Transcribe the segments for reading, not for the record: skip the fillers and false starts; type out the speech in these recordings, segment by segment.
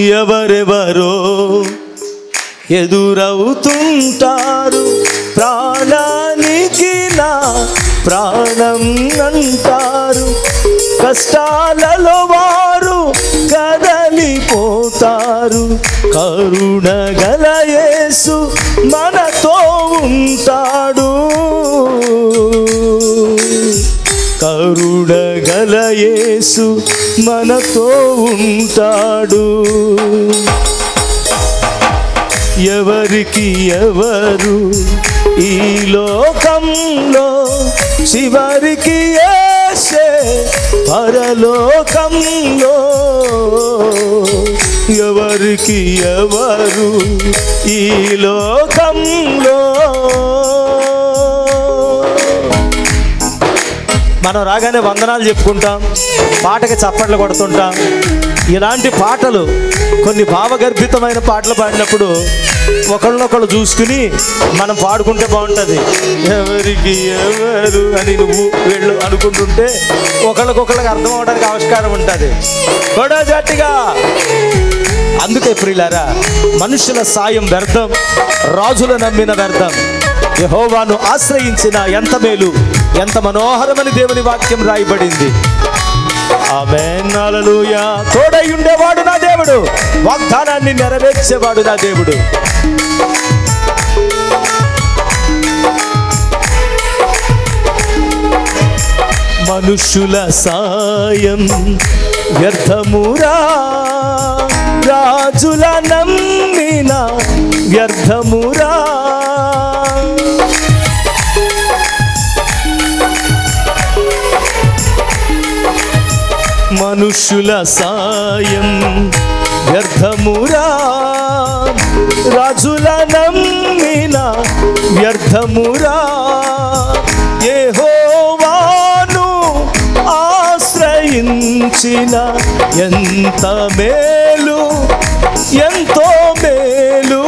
ఎవరెవరో ఎదురవుతుంటారు, ప్రాణానికి నా ప్రాణం అంటారు. కష్టాలలో వారు కదలిపోతారు, కరుణగల యేసు మనతో ఉంటాడు. కరుణగల యేసు మనతో ఉంటాడు. ఎవరికి ఎవరు ఈ లోకంలో, చివరికి యేసే పరలోకంలో. ఎవరికి ఎవరు ఈ లోకంలో. మనం రాగానే వందనాలు చెప్పుకుంటాం, పాటకి చప్పట్లు కొడుతుంటాం. ఇలాంటి పాటలు, కొన్ని భావగర్భితమైన పాటలు పాడినప్పుడు ఒకళ్ళనొకళ్ళు చూసుకుని మనం పాడుకుంటే బాగుంటుంది. ఎవరికి ఎవరు అని నువ్వు వీళ్ళు అనుకుంటుంటే ఒకళ్ళకొకళ్ళకి అర్థం అవడానికి ఆవిష్కారం ఉంటుంది. కూడా గట్టిగా. అందుకే ప్రియులారా, మనుషుల సాయం వ్యర్థం, రాజుల నమ్మిన వ్యర్థం. యెహోవాను ఆశ్రయించిన ఎంత మేలు, ఎంత మనోహరమని దేవుని వాక్యం రాయబడింది. ఆమేన్, హల్లెలూయా. తోడై ఉండేవాడు నా దేవుడు, వాగ్దానాన్ని నెరవేర్చేవాడు నా దేవుడు. మనుషుల సాయం వ్యర్థమురా, రాజుల నమ్మిన వ్యర్థమురా. మనుషుల సాయం వ్యర్థమురా, రాజుల నమ్మిన వ్యర్థమురా. యెహోవాను ఆశ్రయించిన ఎంత మేలు, ఎంతో మేలు,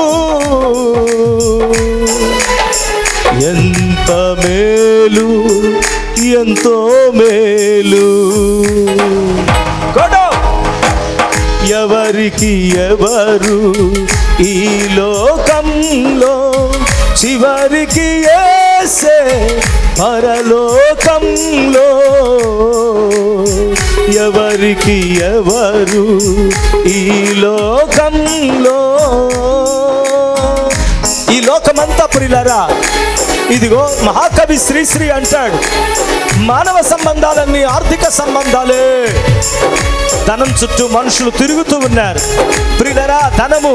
ఎంత మేలు, ఎంతో మేలు. ఎవరికి ఎవరు ఈ లోకంలో, చివరికి యేసే పరలోకంలో. ఎవరికి ఎవరు ఈ లోకంలో. ఈ లోకమంతా ప్రియులారా, ఇదిగో మహాకవి శ్రీశ్రీ అంటాడు, మానవ సంబంధాలన్నీ ఆర్థిక సంబంధాలే. ధనం చుట్టూ మనుషులు తిరుగుతూ ఉన్నారు. ప్రియులారా, ధనము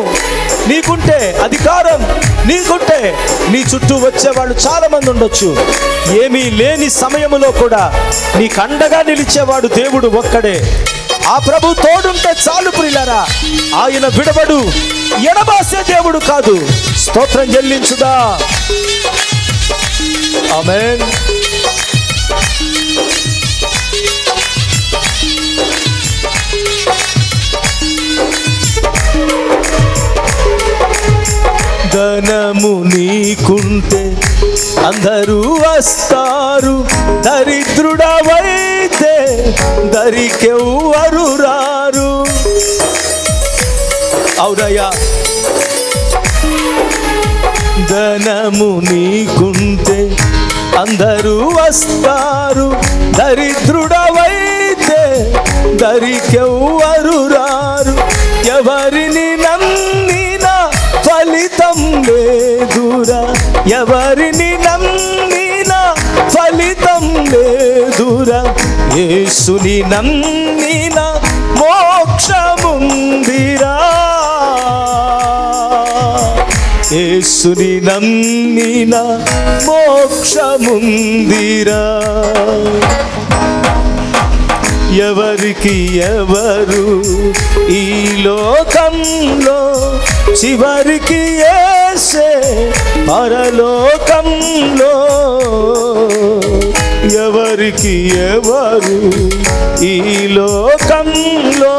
నీకుంటే, అధికారం నీకుంటే, నీ చుట్టూ వచ్చేవాళ్ళు చాలా మంది ఉండొచ్చు. ఏమీ లేని సమయంలో కూడా నీకు అండగా నిలిచేవాడు దేవుడు ఒక్కడే. ఆ ప్రభు తోడుంటే చాలు ప్రియులారా. ఆయన విడవడు, ఎడబాసే దేవుడు కాదు. స్తోత్రం చెల్లించుదా. ఆమేన్. ధనము నీకుంటే అందరూ వస్తారు, దరిద్రుడవైతే దరికెవ్వరు రారు. అవునయ్యా. ధనము నీకుంటే అందరూ వస్తారు, దరిద్రుడవైతే దరికెవ్వరు రారు. ఎవరిని నమ్మినా ఫలితం లేదురా, ఎవరిని నమ్మినా ఫలితం లేదురా. యేసుని నమ్మినా మోక్షముందిరా, యేసుని నమ్మినా మోక్షముందిరా. ఎవరికి ఎవరు ఈ లోకంలో, చివరికి యేసే పరలోకంలో. ఎవరికి ఎవరు ఈ లోకంలో.